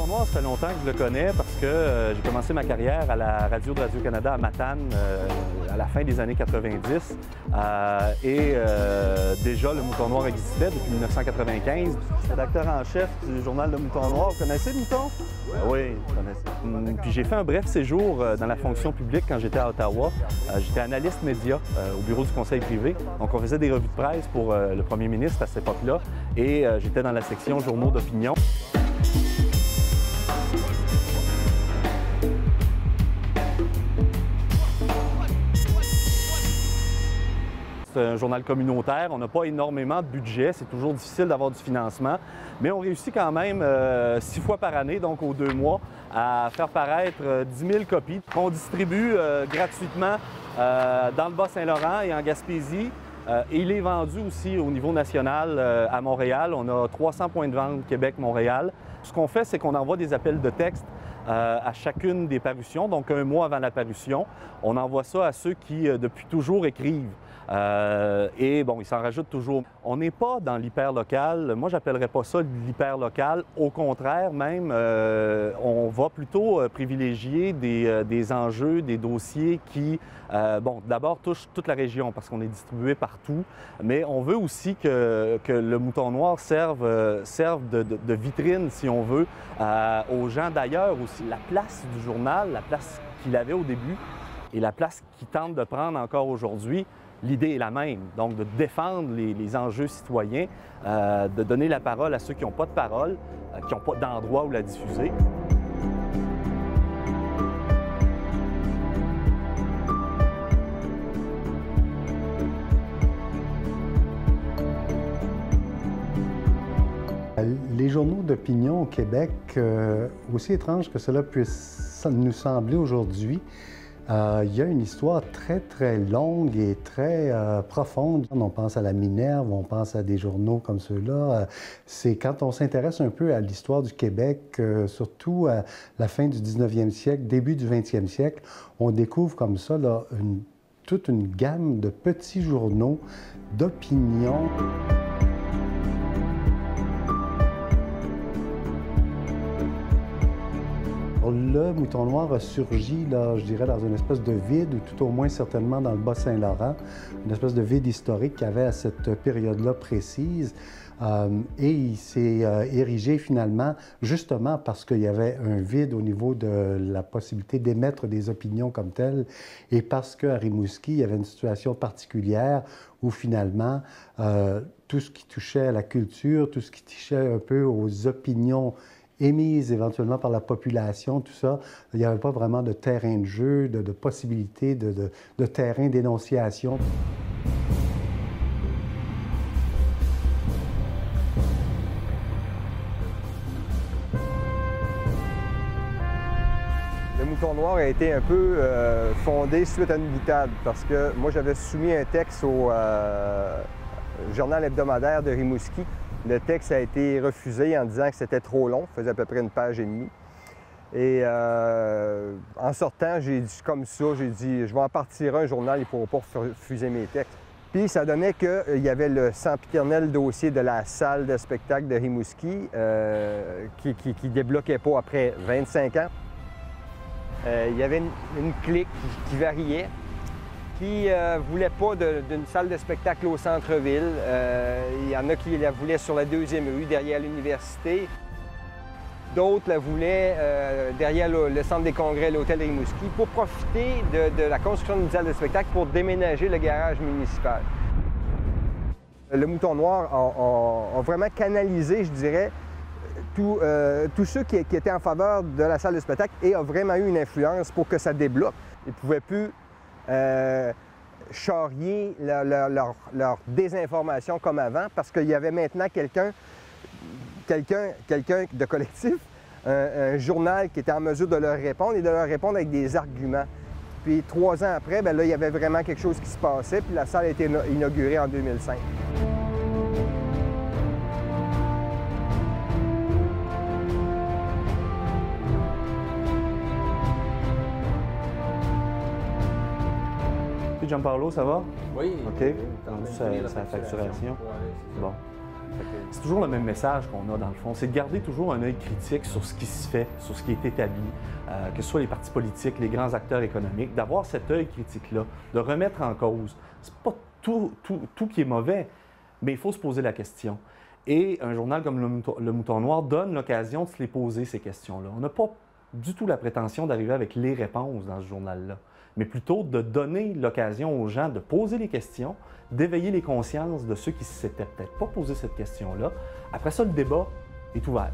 Mouton Noir, ça fait longtemps que je le connais parce que j'ai commencé ma carrière à la radio de Radio-Canada à Matane à la fin des années 90. Déjà, le Mouton Noir existait depuis 1995. Rédacteur en chef du journal Le Mouton Noir. Vous connaissez le Mouton? Oui, je connaissais. Puis j'ai fait un bref séjour dans la fonction publique quand j'étais à Ottawa. J'étais analyste média au bureau du conseil privé. Donc, on faisait des revues de presse pour le premier ministre à cette époque-là. Et j'étais dans la section journaux d'opinion. C'est un journal communautaire, on n'a pas énormément de budget, c'est toujours difficile d'avoir du financement, mais on réussit quand même 6 fois par année, donc aux 2 mois, à faire paraître 10 000 copies qu'on distribue gratuitement dans le Bas-Saint-Laurent et en Gaspésie. Et il est vendu aussi au niveau national à Montréal. On a 300 points de vente Québec-Montréal. Ce qu'on fait, c'est qu'on envoie des appels de texte à chacune des parutions, donc 1 mois avant la parution. On envoie ça à ceux qui, depuis toujours, écrivent. Et bon, ils s'en rajoutent toujours. On n'est pas dans l'hyper-local. Moi, j'appellerais pas ça de l'hyper-local. Au contraire, même, on va plutôt privilégier des enjeux, des dossiers qui, bon, d'abord touchent toute la région parce qu'on est distribué partout, mais on veut aussi que le Mouton Noir serve de vitrine, si on veut, aux gens d'ailleurs aussi. La place du journal, la place qu'il avait au début et la place qu'il tente de prendre encore aujourd'hui, l'idée est la même, donc de défendre les enjeux citoyens, de donner la parole à ceux qui n'ont pas de parole, qui n'ont pas d'endroit où la diffuser. Les journaux d'opinion au Québec, aussi étrange que cela puisse nous sembler aujourd'hui, il y a une histoire très, très longue et très profonde. On pense à la Minerve, on pense à des journaux comme ceux-là. C'est quand on s'intéresse un peu à l'histoire du Québec, surtout à la fin du 19e siècle, début du 20e siècle, on découvre comme ça là, toute une gamme de petits journaux d'opinion. Le Mouton Noir a surgi, là, je dirais, dans une espèce de vide, ou tout au moins certainement dans le Bas-Saint-Laurent, une espèce de vide historique qu'il y avait à cette période-là précise. Et il s'est érigé finalement, justement parce qu'il y avait un vide au niveau de la possibilité d'émettre des opinions comme telles, et parce qu'à Rimouski, il y avait une situation particulière où finalement, tout ce qui touchait à la culture, tout ce qui touchait un peu aux opinions émises éventuellement par la population, tout ça, il n'y avait pas vraiment de terrain de jeu, de possibilité de terrain d'énonciation. Le Mouton Noir a été un peu fondé suite à une boutade parce que moi j'avais soumis un texte au journal hebdomadaire de Rimouski. Le texte a été refusé en disant que c'était trop long, faisait à peu près 1,5 pages. Et en sortant, j'ai dit comme ça, j'ai dit, je vais en partir un journal, ils ne pourront pas refuser mes textes. Puis ça donnait qu'il y avait le sempiternel dossier de la salle de spectacle de Rimouski qui ne débloquait pas après 25 ans. Il y avait une clique qui variait, qui ne voulait pas d'une salle de spectacle au centre-ville. Il y en a qui la voulaient sur la 2e rue, derrière l'université. D'autres la voulaient derrière le centre des congrès, l'hôtel Rimouski, pour profiter de la construction d'une salle de spectacle pour déménager le garage municipal. Le Mouton Noir a vraiment canalisé, je dirais, tous ceux qui étaient en faveur de la salle de spectacle et a vraiment eu une influence pour que ça débloque. Ils ne pouvaient plus charrier leur désinformation comme avant parce qu'il y avait maintenant quelqu'un de collectif, un journal qui était en mesure de leur répondre et de leur répondre avec des arguments. Puis 3 ans après, bien là, il y avait vraiment quelque chose qui se passait, puis la salle a été inaugurée en 2005. Gianpaolo, ça va? Oui. OK. Sa facturation. Bon. C'est toujours le même message qu'on a dans le fond, c'est de garder toujours un œil critique sur ce qui se fait, sur ce qui est établi, que ce soit les partis politiques, les grands acteurs économiques, d'avoir cet œil critique-là, de remettre en cause. C'est pas tout qui est mauvais, mais il faut se poser la question. Et un journal comme Le Mouton Noir donne l'occasion de se les poser, ces questions-là. On n'a pas du tout la prétention d'arriver avec les réponses dans ce journal-là, mais plutôt de donner l'occasion aux gens de poser les questions, d'éveiller les consciences de ceux qui ne s'étaient peut-être pas posé cette question-là. Après ça, le débat est ouvert.